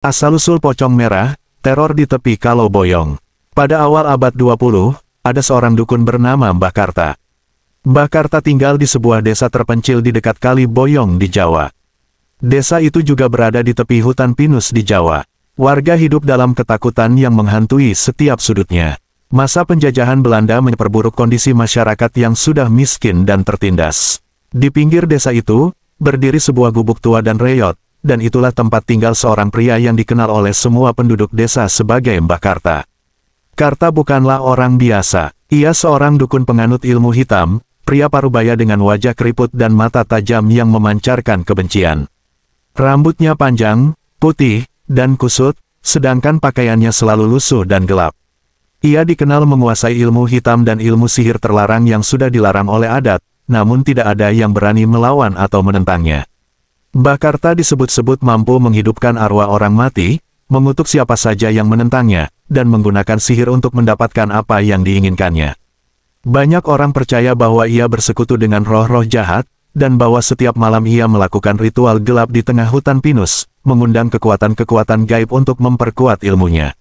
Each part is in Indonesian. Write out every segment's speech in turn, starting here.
Asal-usul pocong merah, teror di tepi Kalau Boyong. Pada awal abad 20, ada seorang dukun bernama Mbah Karta. Mbah Karta tinggal di sebuah desa terpencil di dekat Kali Boyong di Jawa. Desa itu juga berada di tepi hutan pinus di Jawa. Warga hidup dalam ketakutan yang menghantui setiap sudutnya. Masa penjajahan Belanda memperburuk kondisi masyarakat yang sudah miskin dan tertindas. Di pinggir desa itu, berdiri sebuah gubuk tua dan reyot, dan itulah tempat tinggal seorang pria yang dikenal oleh semua penduduk desa sebagai Mbah Karta. Karta bukanlah orang biasa. Ia seorang dukun penganut ilmu hitam, pria parubaya dengan wajah keriput dan mata tajam yang memancarkan kebencian. Rambutnya panjang, putih, dan kusut, sedangkan pakaiannya selalu lusuh dan gelap. Ia dikenal menguasai ilmu hitam dan ilmu sihir terlarang yang sudah dilarang oleh adat, namun tidak ada yang berani melawan atau menentangnya. Mbah Karta disebut-sebut mampu menghidupkan arwah orang mati, mengutuk siapa saja yang menentangnya, dan menggunakan sihir untuk mendapatkan apa yang diinginkannya. Banyak orang percaya bahwa ia bersekutu dengan roh-roh jahat, dan bahwa setiap malam ia melakukan ritual gelap di tengah hutan pinus, mengundang kekuatan-kekuatan gaib untuk memperkuat ilmunya.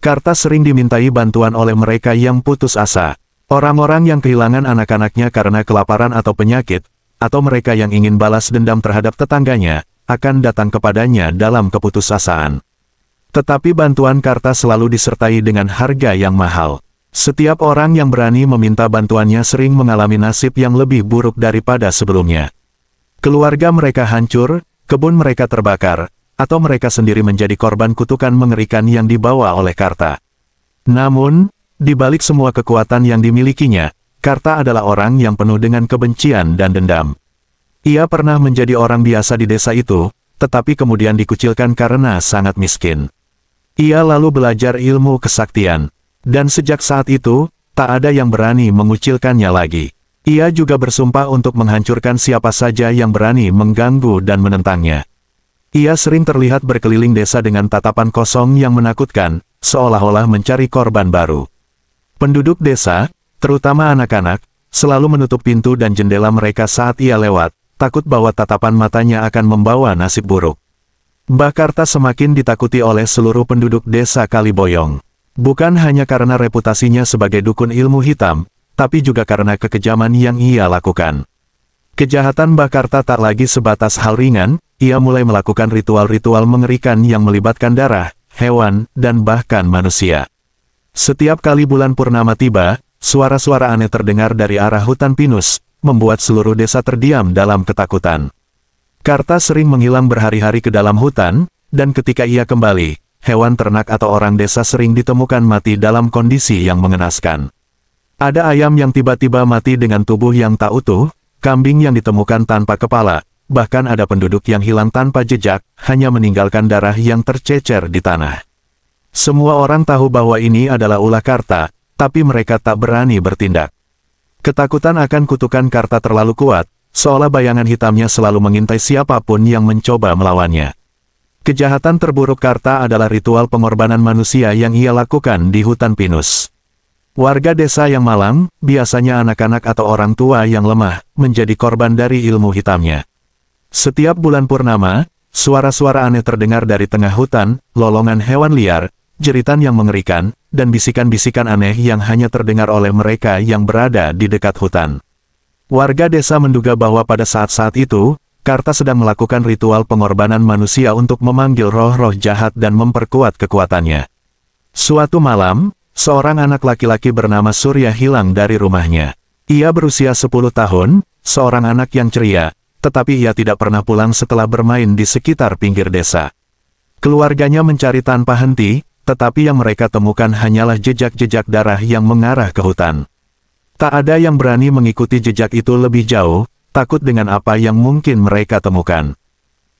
Karta sering dimintai bantuan oleh mereka yang putus asa, orang-orang yang kehilangan anak-anaknya karena kelaparan atau penyakit, atau mereka yang ingin balas dendam terhadap tetangganya, akan datang kepadanya dalam keputusasaan. Tetapi bantuan Karta selalu disertai dengan harga yang mahal. Setiap orang yang berani meminta bantuannya sering mengalami nasib yang lebih buruk daripada sebelumnya. Keluarga mereka hancur, kebun mereka terbakar, atau mereka sendiri menjadi korban kutukan mengerikan yang dibawa oleh Karta. Namun, di balik semua kekuatan yang dimilikinya, Karta adalah orang yang penuh dengan kebencian dan dendam. Ia pernah menjadi orang biasa di desa itu, tetapi kemudian dikucilkan karena sangat miskin. Ia lalu belajar ilmu kesaktian. Dan sejak saat itu, tak ada yang berani mengucilkannya lagi. Ia juga bersumpah untuk menghancurkan siapa saja yang berani mengganggu dan menentangnya. Ia sering terlihat berkeliling desa dengan tatapan kosong yang menakutkan, seolah-olah mencari korban baru. Penduduk desa, terutama anak-anak, selalu menutup pintu dan jendela mereka saat ia lewat, takut bahwa tatapan matanya akan membawa nasib buruk. Mbah Karta semakin ditakuti oleh seluruh penduduk desa Kali Boyong. Bukan hanya karena reputasinya sebagai dukun ilmu hitam, tapi juga karena kekejaman yang ia lakukan. Kejahatan Mbah Karta tak lagi sebatas hal ringan, ia mulai melakukan ritual-ritual mengerikan yang melibatkan darah, hewan, dan bahkan manusia. Setiap kali bulan purnama tiba, suara-suara aneh terdengar dari arah hutan pinus, membuat seluruh desa terdiam dalam ketakutan. Karta sering menghilang berhari-hari ke dalam hutan, dan ketika ia kembali, hewan ternak atau orang desa sering ditemukan mati dalam kondisi yang mengenaskan. Ada ayam yang tiba-tiba mati dengan tubuh yang tak utuh, kambing yang ditemukan tanpa kepala, bahkan ada penduduk yang hilang tanpa jejak, hanya meninggalkan darah yang tercecer di tanah. Semua orang tahu bahwa ini adalah ulah Karta, tapi mereka tak berani bertindak. Ketakutan akan kutukan Karta terlalu kuat, seolah bayangan hitamnya selalu mengintai siapapun yang mencoba melawannya. Kejahatan terburuk Karta adalah ritual pengorbanan manusia yang ia lakukan di hutan pinus. Warga desa yang malang, biasanya anak-anak atau orang tua yang lemah, menjadi korban dari ilmu hitamnya. Setiap bulan purnama, suara-suara aneh terdengar dari tengah hutan, lolongan hewan liar, jeritan yang mengerikan, dan bisikan-bisikan aneh yang hanya terdengar oleh mereka yang berada di dekat hutan. Warga desa menduga bahwa pada saat-saat itu, Karta sedang melakukan ritual pengorbanan manusia untuk memanggil roh-roh jahat dan memperkuat kekuatannya. Suatu malam, seorang anak laki-laki bernama Surya hilang dari rumahnya. Ia berusia 10 tahun, seorang anak yang ceria, tetapi ia tidak pernah pulang setelah bermain di sekitar pinggir desa. Keluarganya mencari tanpa henti, tetapi yang mereka temukan hanyalah jejak-jejak darah yang mengarah ke hutan. Tak ada yang berani mengikuti jejak itu lebih jauh, takut dengan apa yang mungkin mereka temukan.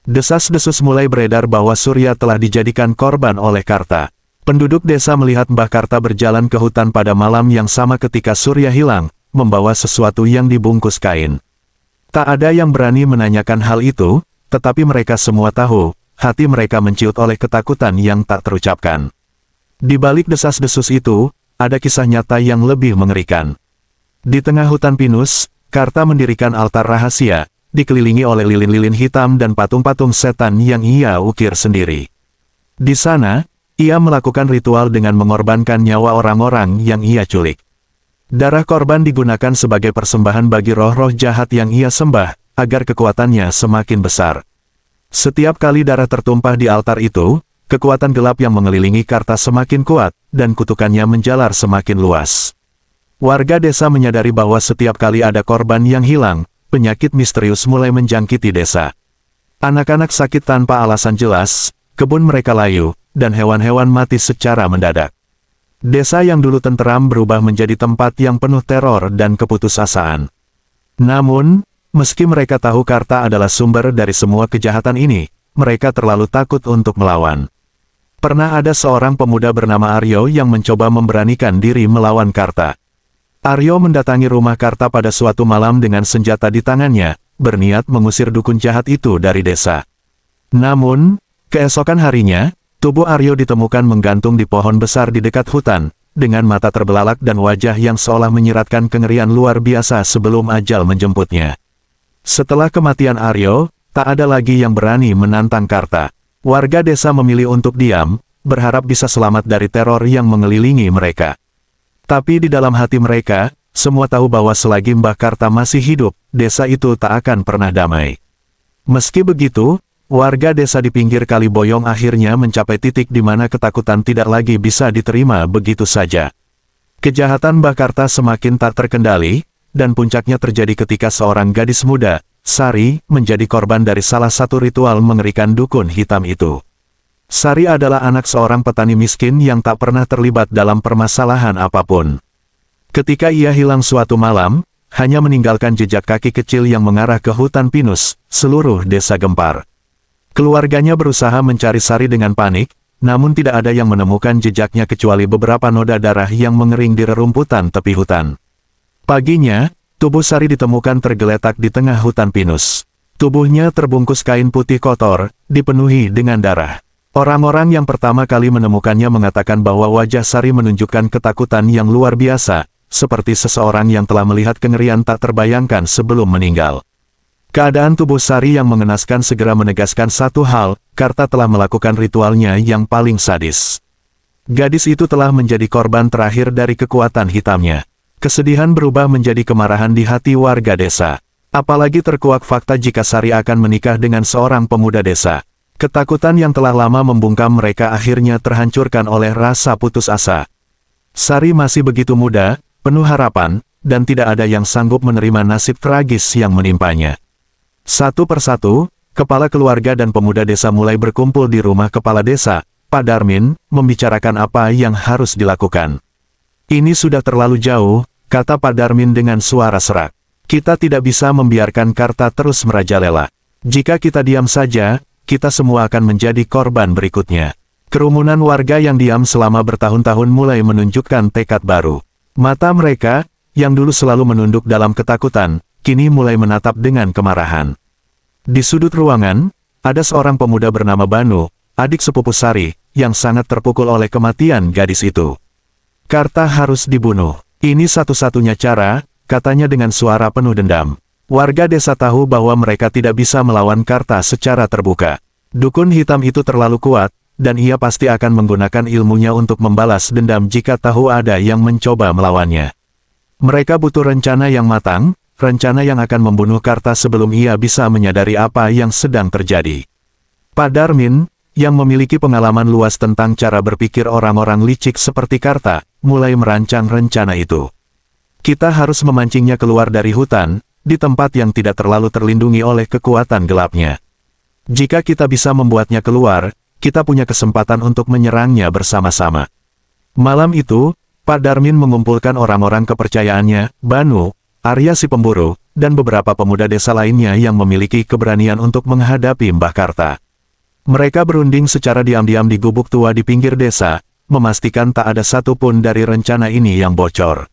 Desas-desus mulai beredar bahwa Surya telah dijadikan korban oleh Karta. Penduduk desa melihat Mbah Karta berjalan ke hutan pada malam yang sama ketika Surya hilang, membawa sesuatu yang dibungkus kain. Tak ada yang berani menanyakan hal itu, tetapi mereka semua tahu, hati mereka menciut oleh ketakutan yang tak terucapkan. Di balik desas-desus itu, ada kisah nyata yang lebih mengerikan. Di tengah hutan pinus, Karta mendirikan altar rahasia, dikelilingi oleh lilin-lilin hitam dan patung-patung setan yang ia ukir sendiri. Di sana, ia melakukan ritual dengan mengorbankan nyawa orang-orang yang ia culik. Darah korban digunakan sebagai persembahan bagi roh-roh jahat yang ia sembah, agar kekuatannya semakin besar. Setiap kali darah tertumpah di altar itu, kekuatan gelap yang mengelilingi Karta semakin kuat, dan kutukannya menjalar semakin luas. Warga desa menyadari bahwa setiap kali ada korban yang hilang, penyakit misterius mulai menjangkiti desa. Anak-anak sakit tanpa alasan jelas, kebun mereka layu, dan hewan-hewan mati secara mendadak. Desa yang dulu tenteram berubah menjadi tempat yang penuh teror dan keputusasaan. Namun, meski mereka tahu Karta adalah sumber dari semua kejahatan ini, mereka terlalu takut untuk melawan. Pernah ada seorang pemuda bernama Aryo yang mencoba memberanikan diri melawan Karta. Aryo mendatangi rumah Karta pada suatu malam dengan senjata di tangannya, berniat mengusir dukun jahat itu dari desa. Namun, keesokan harinya, tubuh Aryo ditemukan menggantung di pohon besar di dekat hutan, dengan mata terbelalak dan wajah yang seolah menyiratkan kengerian luar biasa sebelum ajal menjemputnya. Setelah kematian Aryo, tak ada lagi yang berani menantang Karta. Warga desa memilih untuk diam, berharap bisa selamat dari teror yang mengelilingi mereka. Tapi di dalam hati mereka, semua tahu bahwa selagi Mbah Karta masih hidup, desa itu tak akan pernah damai. Meski begitu, warga desa di pinggir Kali Boyong akhirnya mencapai titik di mana ketakutan tidak lagi bisa diterima begitu saja. Kejahatan Mbah Karta semakin tak terkendali, dan puncaknya terjadi ketika seorang gadis muda, Sari, menjadi korban dari salah satu ritual mengerikan dukun hitam itu. Sari adalah anak seorang petani miskin yang tak pernah terlibat dalam permasalahan apapun. Ketika ia hilang suatu malam, hanya meninggalkan jejak kaki kecil yang mengarah ke hutan pinus, seluruh desa gempar. Keluarganya berusaha mencari Sari dengan panik, namun tidak ada yang menemukan jejaknya kecuali beberapa noda darah yang mengering di rerumputan tepi hutan. Paginya, tubuh Sari ditemukan tergeletak di tengah hutan pinus. Tubuhnya terbungkus kain putih kotor, dipenuhi dengan darah. Orang-orang yang pertama kali menemukannya mengatakan bahwa wajah Sari menunjukkan ketakutan yang luar biasa, seperti seseorang yang telah melihat kengerian tak terbayangkan sebelum meninggal. Keadaan tubuh Sari yang mengenaskan segera menegaskan satu hal, Karta telah melakukan ritualnya yang paling sadis. Gadis itu telah menjadi korban terakhir dari kekuatan hitamnya. Kesedihan berubah menjadi kemarahan di hati warga desa. Apalagi terkuak fakta jika Sari akan menikah dengan seorang pemuda desa. Ketakutan yang telah lama membungkam mereka akhirnya terhancurkan oleh rasa putus asa. Sari masih begitu muda, penuh harapan, dan tidak ada yang sanggup menerima nasib tragis yang menimpanya. Satu persatu, kepala keluarga dan pemuda desa mulai berkumpul di rumah kepala desa, Pak Darmin, membicarakan apa yang harus dilakukan. Ini sudah terlalu jauh, kata Pak Darmin dengan suara serak. Kita tidak bisa membiarkan Karta terus merajalela. Jika kita diam saja, kita semua akan menjadi korban berikutnya. Kerumunan warga yang diam selama bertahun-tahun mulai menunjukkan tekad baru. Mata mereka, yang dulu selalu menunduk dalam ketakutan, kini mulai menatap dengan kemarahan. Di sudut ruangan, ada seorang pemuda bernama Banu, adik sepupu Sari, yang sangat terpukul oleh kematian gadis itu. Karta harus dibunuh. Ini satu-satunya cara, katanya dengan suara penuh dendam. Warga desa tahu bahwa mereka tidak bisa melawan Karta secara terbuka. Dukun hitam itu terlalu kuat, dan ia pasti akan menggunakan ilmunya untuk membalas dendam jika tahu ada yang mencoba melawannya. Mereka butuh rencana yang matang, rencana yang akan membunuh Karta sebelum ia bisa menyadari apa yang sedang terjadi. Pak Darmin, yang memiliki pengalaman luas tentang cara berpikir orang-orang licik seperti Karta, mulai merancang rencana itu. Kita harus memancingnya keluar dari hutan, di tempat yang tidak terlalu terlindungi oleh kekuatan gelapnya. Jika kita bisa membuatnya keluar, kita punya kesempatan untuk menyerangnya bersama-sama. Malam itu, Pak Darmin mengumpulkan orang-orang kepercayaannya, Banu, Arya si pemburu, dan beberapa pemuda desa lainnya yang memiliki keberanian untuk menghadapi Mbah Karta. Mereka berunding secara diam-diam di gubuk tua di pinggir desa, memastikan tak ada satupun dari rencana ini yang bocor.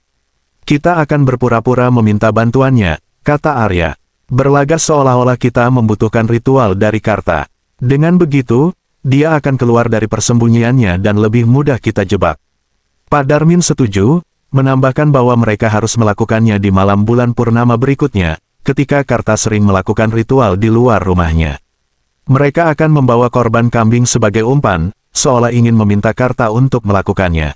Kita akan berpura-pura meminta bantuannya, kata Arya. Berlagas seolah-olah kita membutuhkan ritual dari Karta. Dengan begitu, dia akan keluar dari persembunyiannya dan lebih mudah kita jebak. Pak Darmin setuju, menambahkan bahwa mereka harus melakukannya di malam bulan purnama berikutnya, ketika Karta sering melakukan ritual di luar rumahnya. Mereka akan membawa korban kambing sebagai umpan, seolah ingin meminta Karta untuk melakukannya.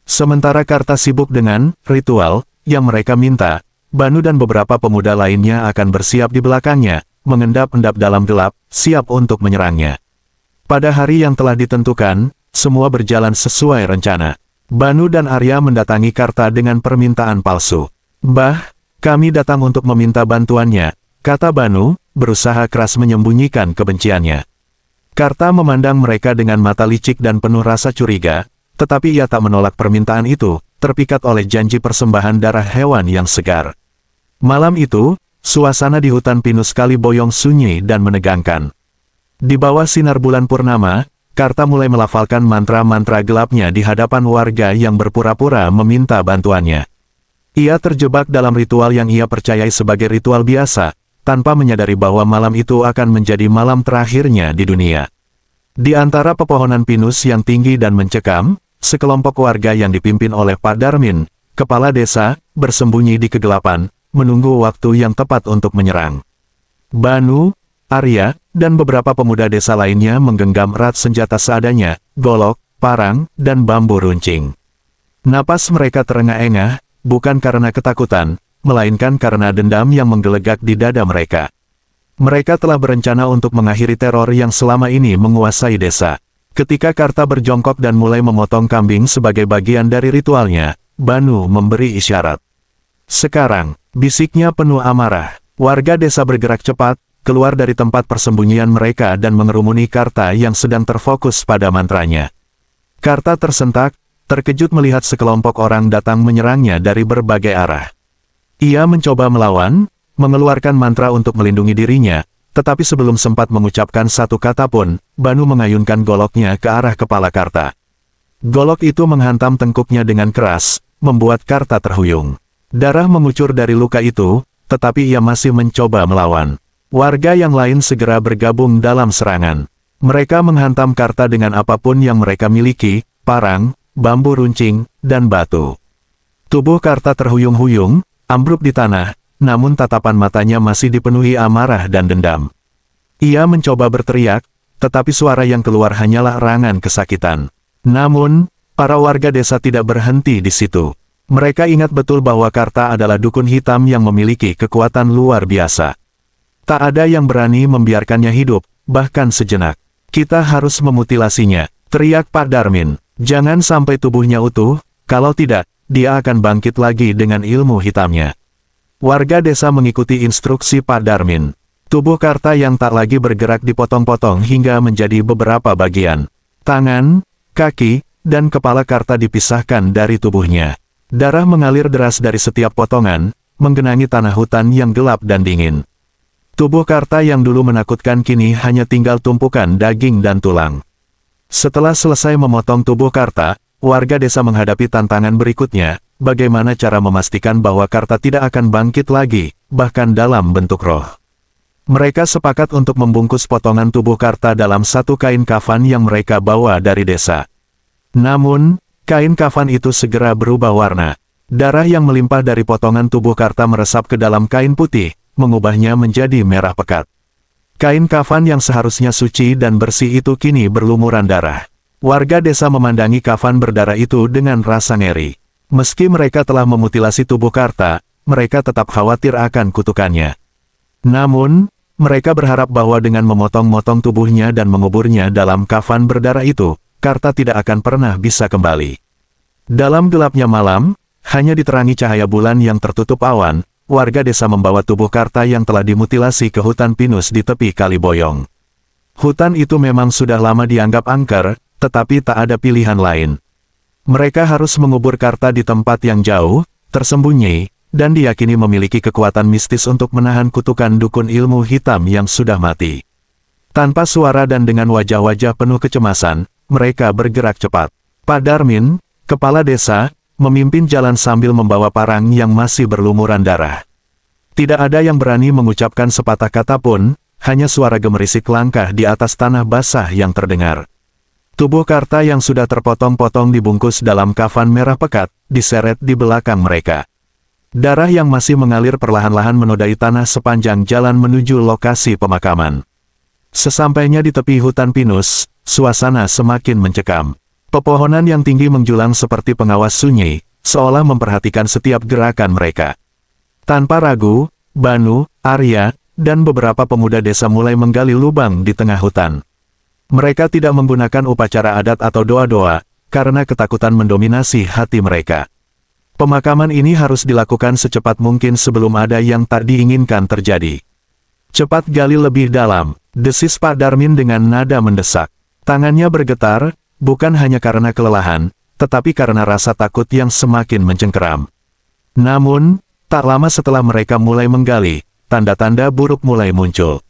Sementara Karta sibuk dengan ritual yang mereka minta, Banu dan beberapa pemuda lainnya akan bersiap di belakangnya, mengendap-endap dalam gelap, siap untuk menyerangnya. Pada hari yang telah ditentukan, semua berjalan sesuai rencana. Banu dan Arya mendatangi Karta dengan permintaan palsu. "Mbah, kami datang untuk meminta bantuannya," kata Banu, berusaha keras menyembunyikan kebenciannya. Karta memandang mereka dengan mata licik dan penuh rasa curiga, tetapi ia tak menolak permintaan itu, terpikat oleh janji persembahan darah hewan yang segar. Malam itu, suasana di hutan pinus Kali Boyong sunyi dan menegangkan. Di bawah sinar bulan purnama, Karta mulai melafalkan mantra-mantra gelapnya di hadapan warga yang berpura-pura meminta bantuannya. Ia terjebak dalam ritual yang ia percayai sebagai ritual biasa, tanpa menyadari bahwa malam itu akan menjadi malam terakhirnya di dunia. Di antara pepohonan pinus yang tinggi dan mencekam, sekelompok warga yang dipimpin oleh Pak Darmin, kepala desa, bersembunyi di kegelapan, menunggu waktu yang tepat untuk menyerang. Banu, Arya, dan beberapa pemuda desa lainnya menggenggam erat senjata seadanya, golok, parang, dan bambu runcing. Napas mereka terengah-engah, bukan karena ketakutan, melainkan karena dendam yang menggelegak di dada mereka. Mereka telah berencana untuk mengakhiri teror yang selama ini menguasai desa. Ketika Karta berjongkok dan mulai memotong kambing sebagai bagian dari ritualnya, Banu memberi isyarat. "Sekarang," bisiknya penuh amarah. Warga desa bergerak cepat, keluar dari tempat persembunyian mereka dan mengerumuni Karta yang sedang terfokus pada mantranya. Karta tersentak, terkejut melihat sekelompok orang datang menyerangnya dari berbagai arah. Ia mencoba melawan, mengeluarkan mantra untuk melindungi dirinya, tetapi sebelum sempat mengucapkan satu kata pun, Banu mengayunkan goloknya ke arah kepala Karta. Golok itu menghantam tengkuknya dengan keras, membuat Karta terhuyung. Darah mengucur dari luka itu, tetapi ia masih mencoba melawan. Warga yang lain segera bergabung dalam serangan. Mereka menghantam Karta dengan apapun yang mereka miliki, parang, bambu runcing, dan batu. Tubuh Karta terhuyung-huyung, ambruk di tanah, namun tatapan matanya masih dipenuhi amarah dan dendam. Ia mencoba berteriak, tetapi suara yang keluar hanyalah rangan kesakitan. Namun, para warga desa tidak berhenti di situ. Mereka ingat betul bahwa Karta adalah dukun hitam yang memiliki kekuatan luar biasa. Tak ada yang berani membiarkannya hidup, bahkan sejenak. "Kita harus memutilasinya," teriak Pak Darmin. "Jangan sampai tubuhnya utuh, kalau tidak, dia akan bangkit lagi dengan ilmu hitamnya." Warga desa mengikuti instruksi Pak Darmin. Tubuh Karta yang tak lagi bergerak dipotong-potong hingga menjadi beberapa bagian. Tangan, kaki, dan kepala Karta dipisahkan dari tubuhnya. Darah mengalir deras dari setiap potongan, menggenangi tanah hutan yang gelap dan dingin. Tubuh Karta yang dulu menakutkan kini hanya tinggal tumpukan daging dan tulang. Setelah selesai memotong tubuh Karta, warga desa menghadapi tantangan berikutnya. Bagaimana cara memastikan bahwa Karta tidak akan bangkit lagi, bahkan dalam bentuk roh. Mereka sepakat untuk membungkus potongan tubuh Karta dalam satu kain kafan yang mereka bawa dari desa. Namun, kain kafan itu segera berubah warna. Darah yang melimpah dari potongan tubuh Karta meresap ke dalam kain putih, mengubahnya menjadi merah pekat. Kain kafan yang seharusnya suci dan bersih itu kini berlumuran darah. Warga desa memandangi kafan berdarah itu dengan rasa ngeri. Meski mereka telah memutilasi tubuh Karta, mereka tetap khawatir akan kutukannya. Namun, mereka berharap bahwa dengan memotong-motong tubuhnya dan menguburnya dalam kafan berdarah itu, Karta tidak akan pernah bisa kembali. Dalam gelapnya malam, hanya diterangi cahaya bulan yang tertutup awan, warga desa membawa tubuh Karta yang telah dimutilasi ke hutan pinus di tepi Kali Boyong. Hutan itu memang sudah lama dianggap angker, tetapi tak ada pilihan lain. Mereka harus mengubur Karta di tempat yang jauh, tersembunyi, dan diyakini memiliki kekuatan mistis untuk menahan kutukan dukun ilmu hitam yang sudah mati. Tanpa suara dan dengan wajah-wajah penuh kecemasan, mereka bergerak cepat. Pak Darmin, kepala desa, memimpin jalan sambil membawa parang yang masih berlumuran darah. Tidak ada yang berani mengucapkan sepatah kata pun, hanya suara gemerisik langkah di atas tanah basah yang terdengar. Tubuh Karta yang sudah terpotong-potong dibungkus dalam kafan merah pekat, diseret di belakang mereka. Darah yang masih mengalir perlahan-lahan menodai tanah sepanjang jalan menuju lokasi pemakaman. Sesampainya di tepi hutan pinus, suasana semakin mencekam. Pepohonan yang tinggi menjulang seperti pengawas sunyi, seolah memperhatikan setiap gerakan mereka. Tanpa ragu, Banu, Arya, dan beberapa pemuda desa mulai menggali lubang di tengah hutan. Mereka tidak menggunakan upacara adat atau doa-doa, karena ketakutan mendominasi hati mereka. Pemakaman ini harus dilakukan secepat mungkin sebelum ada yang tak diinginkan terjadi. Cepat gali lebih dalam, desis Pak Darmin dengan nada mendesak. Tangannya bergetar, bukan hanya karena kelelahan, tetapi karena rasa takut yang semakin mencengkeram. Namun, tak lama setelah mereka mulai menggali, tanda-tanda buruk mulai muncul.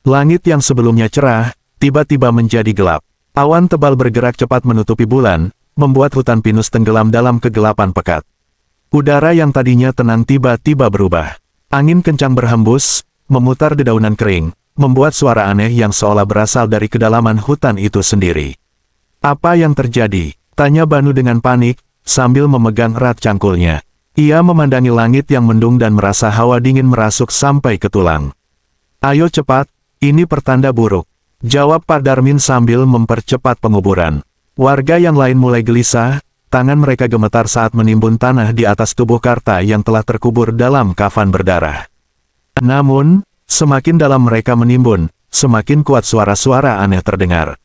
Langit yang sebelumnya cerah, tiba-tiba menjadi gelap. Awan tebal bergerak cepat menutupi bulan, membuat hutan pinus tenggelam dalam kegelapan pekat. Udara yang tadinya tenang tiba-tiba berubah. Angin kencang berhembus, memutar dedaunan kering, membuat suara aneh yang seolah berasal dari kedalaman hutan itu sendiri. "Apa yang terjadi?" tanya Banu dengan panik, sambil memegang erat cangkulnya. Ia memandangi langit yang mendung dan merasa hawa dingin merasuk sampai ke tulang. "Ayo cepat, ini pertanda buruk," jawab Pak Darmin sambil mempercepat penguburan. Warga yang lain mulai gelisah, tangan mereka gemetar saat menimbun tanah di atas tubuh Karta yang telah terkubur dalam kafan berdarah. Namun, semakin dalam mereka menimbun, semakin kuat suara-suara aneh terdengar.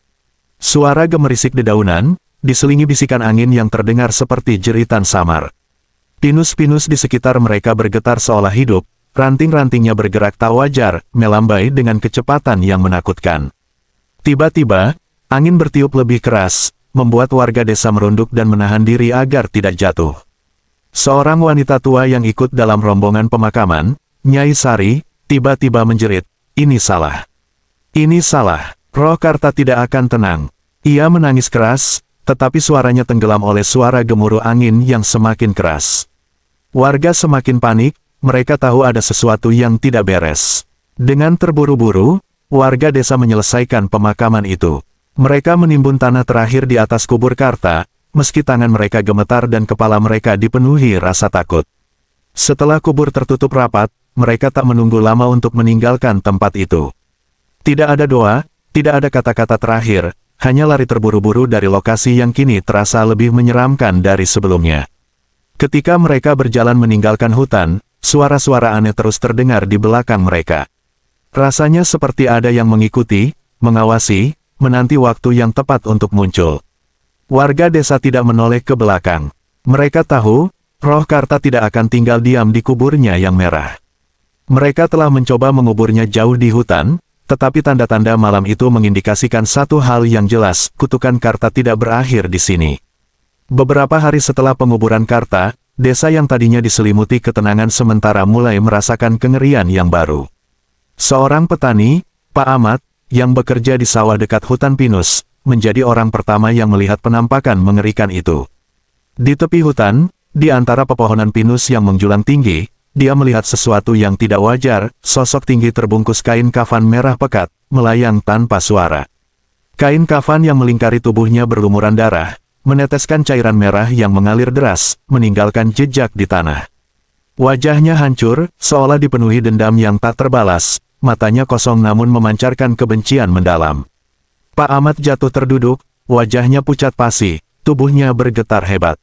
Suara gemerisik dedaunan, diselingi bisikan angin yang terdengar seperti jeritan samar. Pinus-pinus di sekitar mereka bergetar seolah hidup, ranting-rantingnya bergerak tak wajar, melambai dengan kecepatan yang menakutkan. Tiba-tiba, angin bertiup lebih keras, membuat warga desa merunduk dan menahan diri agar tidak jatuh. Seorang wanita tua yang ikut dalam rombongan pemakaman, Nyai Sari, tiba-tiba menjerit, "Ini salah. Ini salah." Roh Karta tidak akan tenang. Ia menangis keras, tetapi suaranya tenggelam oleh suara gemuruh angin yang semakin keras. Warga semakin panik, mereka tahu ada sesuatu yang tidak beres. Dengan terburu-buru, warga desa menyelesaikan pemakaman itu. Mereka menimbun tanah terakhir di atas kubur Karta, meski tangan mereka gemetar dan kepala mereka dipenuhi rasa takut. Setelah kubur tertutup rapat, mereka tak menunggu lama untuk meninggalkan tempat itu. Tidak ada doa, tidak ada kata-kata terakhir, hanya lari terburu-buru dari lokasi yang kini terasa lebih menyeramkan dari sebelumnya. Ketika mereka berjalan meninggalkan hutan, suara-suara aneh terus terdengar di belakang mereka. Rasanya seperti ada yang mengikuti, mengawasi, menanti waktu yang tepat untuk muncul. Warga desa tidak menoleh ke belakang. Mereka tahu, roh Karta tidak akan tinggal diam di kuburnya yang merah. Mereka telah mencoba menguburnya jauh di hutan, tetapi tanda-tanda malam itu mengindikasikan satu hal yang jelas, kutukan Karta tidak berakhir di sini. Beberapa hari setelah penguburan Karta, desa yang tadinya diselimuti ketenangan sementara mulai merasakan kengerian yang baru. Seorang petani, Pak Ahmad, yang bekerja di sawah dekat hutan pinus, menjadi orang pertama yang melihat penampakan mengerikan itu. Di tepi hutan, di antara pepohonan pinus yang menjulang tinggi, dia melihat sesuatu yang tidak wajar, sosok tinggi terbungkus kain kafan merah pekat, melayang tanpa suara. Kain kafan yang melingkari tubuhnya berlumuran darah, meneteskan cairan merah yang mengalir deras, meninggalkan jejak di tanah. Wajahnya hancur, seolah dipenuhi dendam yang tak terbalas, matanya kosong namun memancarkan kebencian mendalam. Pak Ahmad jatuh terduduk, wajahnya pucat pasi, tubuhnya bergetar hebat.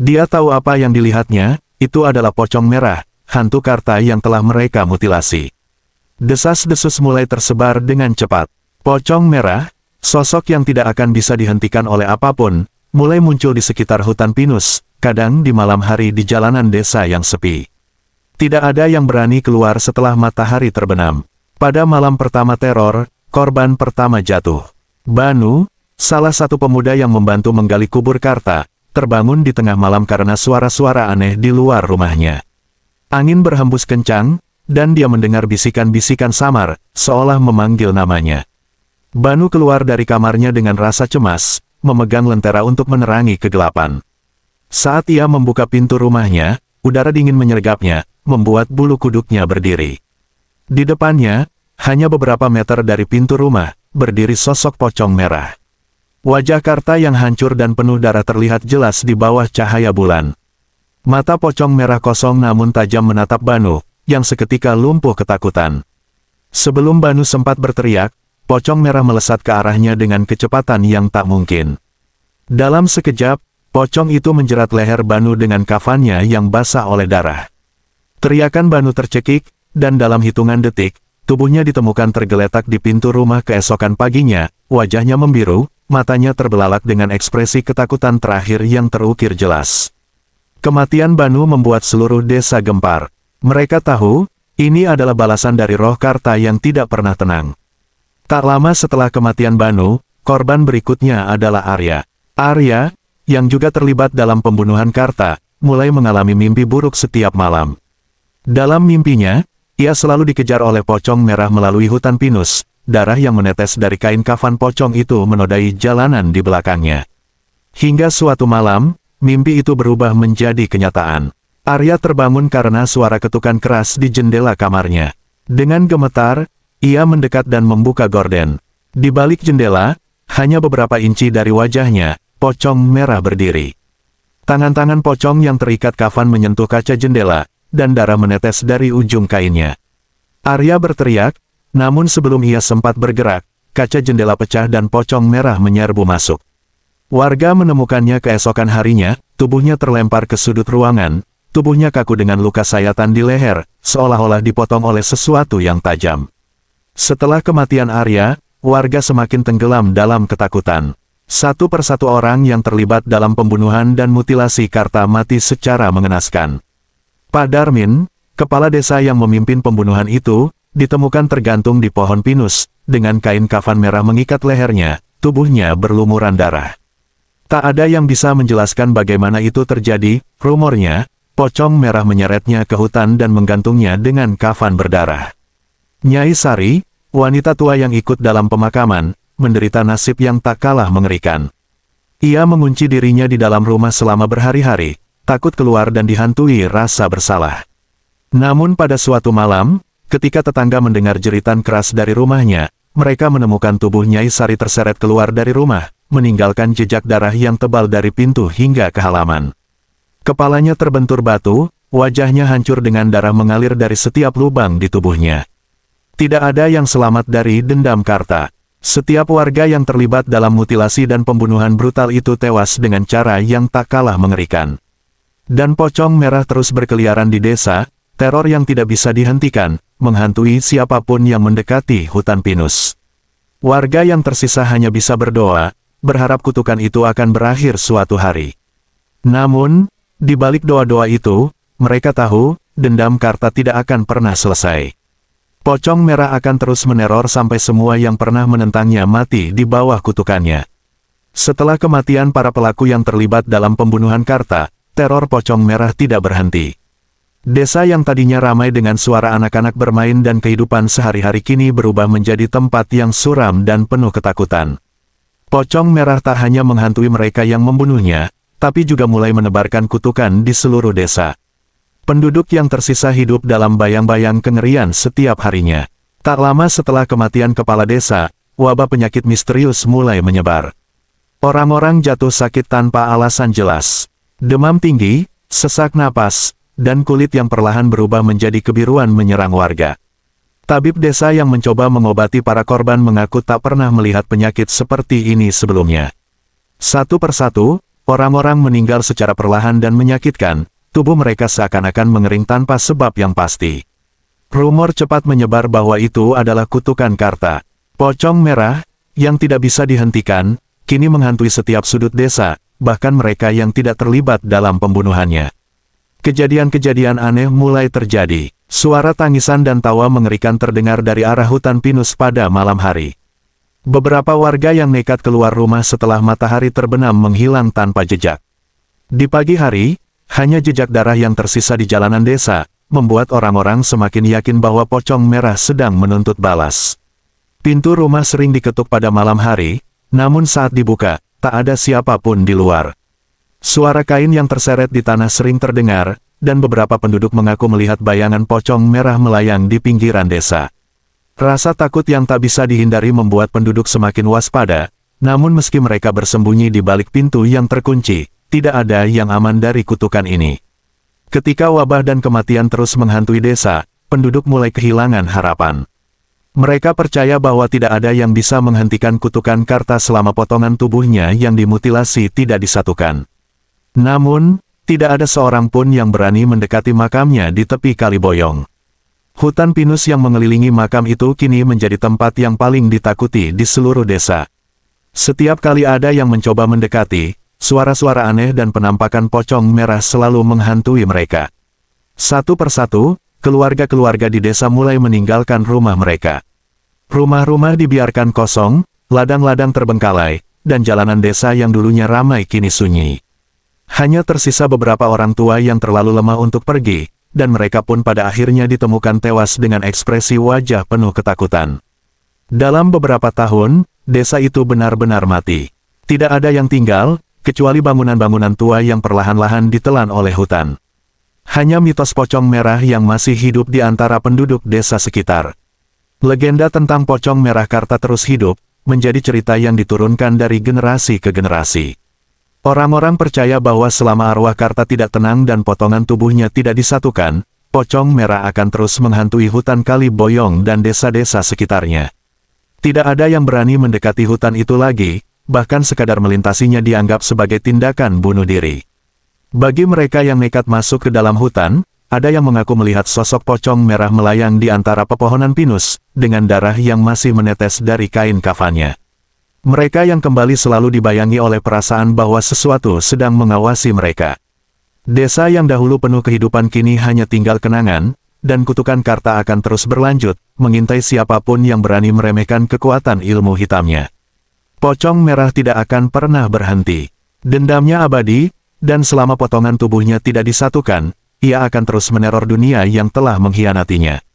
Dia tahu apa yang dilihatnya, itu adalah pocong merah, hantu Karta yang telah mereka mutilasi. Desas-desus mulai tersebar dengan cepat. Pocong merah, sosok yang tidak akan bisa dihentikan oleh apapun, mulai muncul di sekitar hutan pinus, kadang di malam hari di jalanan desa yang sepi. Tidak ada yang berani keluar setelah matahari terbenam. Pada malam pertama teror, korban pertama jatuh. Banu, salah satu pemuda yang membantu menggali kubur Karta, terbangun di tengah malam karena suara-suara aneh di luar rumahnya. Angin berhembus kencang, dan dia mendengar bisikan-bisikan samar, seolah memanggil namanya. Banu keluar dari kamarnya dengan rasa cemas, memegang lentera untuk menerangi kegelapan. Saat ia membuka pintu rumahnya, udara dingin menyergapnya, membuat bulu kuduknya berdiri. Di depannya, hanya beberapa meter dari pintu rumah, berdiri sosok pocong merah. Wajah Karta yang hancur dan penuh darah terlihat jelas di bawah cahaya bulan. Mata pocong merah kosong namun tajam menatap Banu, yang seketika lumpuh ketakutan. Sebelum Banu sempat berteriak, pocong merah melesat ke arahnya dengan kecepatan yang tak mungkin. Dalam sekejap, pocong itu menjerat leher Banu dengan kafannya yang basah oleh darah. Teriakan Banu tercekik, dan dalam hitungan detik, tubuhnya ditemukan tergeletak di pintu rumah keesokan paginya, wajahnya membiru, matanya terbelalak dengan ekspresi ketakutan terakhir yang terukir jelas. Kematian Banu membuat seluruh desa gempar. Mereka tahu, ini adalah balasan dari roh Karta yang tidak pernah tenang. Tak lama setelah kematian Banu, korban berikutnya adalah Arya. Arya, yang juga terlibat dalam pembunuhan Karta, mulai mengalami mimpi buruk setiap malam. Dalam mimpinya, ia selalu dikejar oleh pocong merah melalui hutan pinus, darah yang menetes dari kain kafan pocong itu menodai jalanan di belakangnya. Hingga suatu malam, mimpi itu berubah menjadi kenyataan. Arya terbangun karena suara ketukan keras di jendela kamarnya. Dengan gemetar, ia mendekat dan membuka gorden. Di balik jendela, hanya beberapa inci dari wajahnya, pocong merah berdiri. Tangan-tangan pocong yang terikat kafan menyentuh kaca jendela, dan darah menetes dari ujung kainnya. Arya berteriak, namun sebelum ia sempat bergerak, kaca jendela pecah dan pocong merah menyerbu masuk. Warga menemukannya keesokan harinya, tubuhnya terlempar ke sudut ruangan, tubuhnya kaku dengan luka sayatan di leher, seolah-olah dipotong oleh sesuatu yang tajam. Setelah kematian Arya, warga semakin tenggelam dalam ketakutan. Satu persatu orang yang terlibat dalam pembunuhan dan mutilasi Karta mati secara mengenaskan. Pak Darmin, kepala desa yang memimpin pembunuhan itu, ditemukan tergantung di pohon pinus, dengan kain kafan merah mengikat lehernya, tubuhnya berlumuran darah. Tak ada yang bisa menjelaskan bagaimana itu terjadi, rumornya, pocong merah menyeretnya ke hutan dan menggantungnya dengan kafan berdarah. Nyai Sari, wanita tua yang ikut dalam pemakaman, menderita nasib yang tak kalah mengerikan. Ia mengunci dirinya di dalam rumah selama berhari-hari, takut keluar dan dihantui rasa bersalah. Namun pada suatu malam, ketika tetangga mendengar jeritan keras dari rumahnya, mereka menemukan tubuh Nyai Sari terseret keluar dari rumah, meninggalkan jejak darah yang tebal dari pintu hingga ke halaman. Kepalanya terbentur batu, wajahnya hancur dengan darah mengalir dari setiap lubang di tubuhnya. Tidak ada yang selamat dari dendam Karta. Setiap warga yang terlibat dalam mutilasi dan pembunuhan brutal itu tewas dengan cara yang tak kalah mengerikan. Dan pocong merah terus berkeliaran di desa, teror yang tidak bisa dihentikan, menghantui siapapun yang mendekati hutan pinus. Warga yang tersisa hanya bisa berdoa, berharap kutukan itu akan berakhir suatu hari. Namun, di balik doa-doa itu, mereka tahu, dendam Karta tidak akan pernah selesai. Pocong merah akan terus meneror sampai semua yang pernah menentangnya mati di bawah kutukannya. Setelah kematian para pelaku yang terlibat dalam pembunuhan Karta, teror pocong merah tidak berhenti. Desa yang tadinya ramai dengan suara anak-anak bermain dan kehidupan sehari-hari kini berubah menjadi tempat yang suram dan penuh ketakutan. Pocong merah tak hanya menghantui mereka yang membunuhnya, tapi juga mulai menebarkan kutukan di seluruh desa. Penduduk yang tersisa hidup dalam bayang-bayang kengerian setiap harinya. Tak lama setelah kematian kepala desa, wabah penyakit misterius mulai menyebar. Orang-orang jatuh sakit tanpa alasan jelas. Demam tinggi, sesak napas, dan kulit yang perlahan berubah menjadi kebiruan menyerang warga. Tabib desa yang mencoba mengobati para korban mengaku tak pernah melihat penyakit seperti ini sebelumnya. Satu persatu, orang-orang meninggal secara perlahan dan menyakitkan, tubuh mereka seakan-akan mengering tanpa sebab yang pasti. Rumor cepat menyebar bahwa itu adalah kutukan Karta. Pocong merah, yang tidak bisa dihentikan, kini menghantui setiap sudut desa, bahkan mereka yang tidak terlibat dalam pembunuhannya. Kejadian-kejadian aneh mulai terjadi. Suara tangisan dan tawa mengerikan terdengar dari arah hutan pinus pada malam hari. Beberapa warga yang nekat keluar rumah setelah matahari terbenam menghilang tanpa jejak. Di pagi hari, hanya jejak darah yang tersisa di jalanan desa, membuat orang-orang semakin yakin bahwa pocong merah sedang menuntut balas. Pintu rumah sering diketuk pada malam hari, namun saat dibuka, tak ada siapapun di luar. Suara kain yang terseret di tanah sering terdengar, dan beberapa penduduk mengaku melihat bayangan pocong merah melayang di pinggiran desa. Rasa takut yang tak bisa dihindari membuat penduduk semakin waspada, namun meski mereka bersembunyi di balik pintu yang terkunci, tidak ada yang aman dari kutukan ini. Ketika wabah dan kematian terus menghantui desa, penduduk mulai kehilangan harapan. Mereka percaya bahwa tidak ada yang bisa menghentikan kutukan Karta selama potongan tubuhnya yang dimutilasi tidak disatukan. Namun, tidak ada seorang pun yang berani mendekati makamnya di tepi Kali Boyong. Hutan pinus yang mengelilingi makam itu kini menjadi tempat yang paling ditakuti di seluruh desa. Setiap kali ada yang mencoba mendekati, suara-suara aneh dan penampakan pocong merah selalu menghantui mereka. Satu persatu, keluarga-keluarga di desa mulai meninggalkan rumah mereka. Rumah-rumah dibiarkan kosong, ladang-ladang terbengkalai, dan jalanan desa yang dulunya ramai kini sunyi. Hanya tersisa beberapa orang tua yang terlalu lemah untuk pergi, dan mereka pun pada akhirnya ditemukan tewas dengan ekspresi wajah penuh ketakutan. Dalam beberapa tahun, desa itu benar-benar mati. Tidak ada yang tinggal, kecuali bangunan-bangunan tua yang perlahan-lahan ditelan oleh hutan. Hanya mitos pocong merah yang masih hidup di antara penduduk desa sekitar. Legenda tentang pocong merah Karta terus hidup, menjadi cerita yang diturunkan dari generasi ke generasi. Orang-orang percaya bahwa selama arwah Karta tidak tenang dan potongan tubuhnya tidak disatukan, pocong merah akan terus menghantui hutan Kali Boyong dan desa-desa sekitarnya. Tidak ada yang berani mendekati hutan itu lagi, bahkan sekadar melintasinya dianggap sebagai tindakan bunuh diri. Bagi mereka yang nekat masuk ke dalam hutan, ada yang mengaku melihat sosok pocong merah melayang di antara pepohonan pinus, dengan darah yang masih menetes dari kain kafannya. Mereka yang kembali selalu dibayangi oleh perasaan bahwa sesuatu sedang mengawasi mereka. Desa yang dahulu penuh kehidupan kini hanya tinggal kenangan, dan kutukan Karta akan terus berlanjut, mengintai siapapun yang berani meremehkan kekuatan ilmu hitamnya. Pocong merah tidak akan pernah berhenti. Dendamnya abadi, dan selama potongan tubuhnya tidak disatukan, ia akan terus meneror dunia yang telah mengkhianatinya.